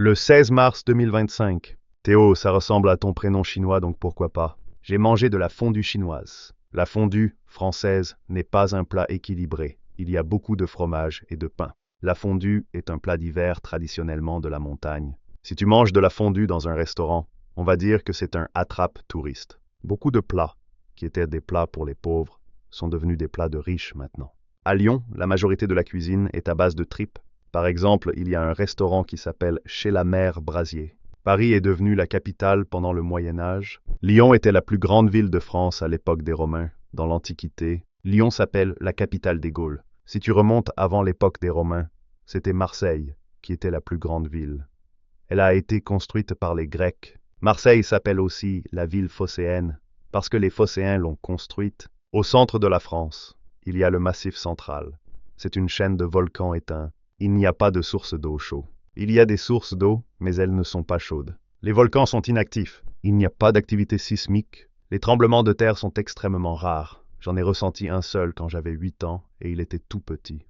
Le 16 mars 2025. Théo, ça ressemble à ton prénom chinois, donc pourquoi pas. J'ai mangé de la fondue chinoise. La fondue française n'est pas un plat équilibré. Il y a beaucoup de fromage et de pain. La fondue est un plat d'hiver traditionnellement de la montagne. Si tu manges de la fondue dans un restaurant, on va dire que c'est un attrape-touriste. Beaucoup de plats, qui étaient des plats pour les pauvres, sont devenus des plats de riches maintenant. À Lyon, la majorité de la cuisine est à base de tripes. Par exemple, il y a un restaurant qui s'appelle Chez la Mère Brasier. Paris est devenu la capitale pendant le Moyen Âge. Lyon était la plus grande ville de France à l'époque des Romains. Dans l'Antiquité, Lyon s'appelle la capitale des Gaules. Si tu remontes avant l'époque des Romains, c'était Marseille qui était la plus grande ville. Elle a été construite par les Grecs. Marseille s'appelle aussi la ville phocéenne parce que les Phocéens l'ont construite. Au centre de la France, il y a le Massif central. C'est une chaîne de volcans éteints. Il n'y a pas de source d'eau chaude. Il y a des sources d'eau, mais elles ne sont pas chaudes. Les volcans sont inactifs. Il n'y a pas d'activité sismique. Les tremblements de terre sont extrêmement rares. J'en ai ressenti un seul quand j'avais 8 ans et il était tout petit.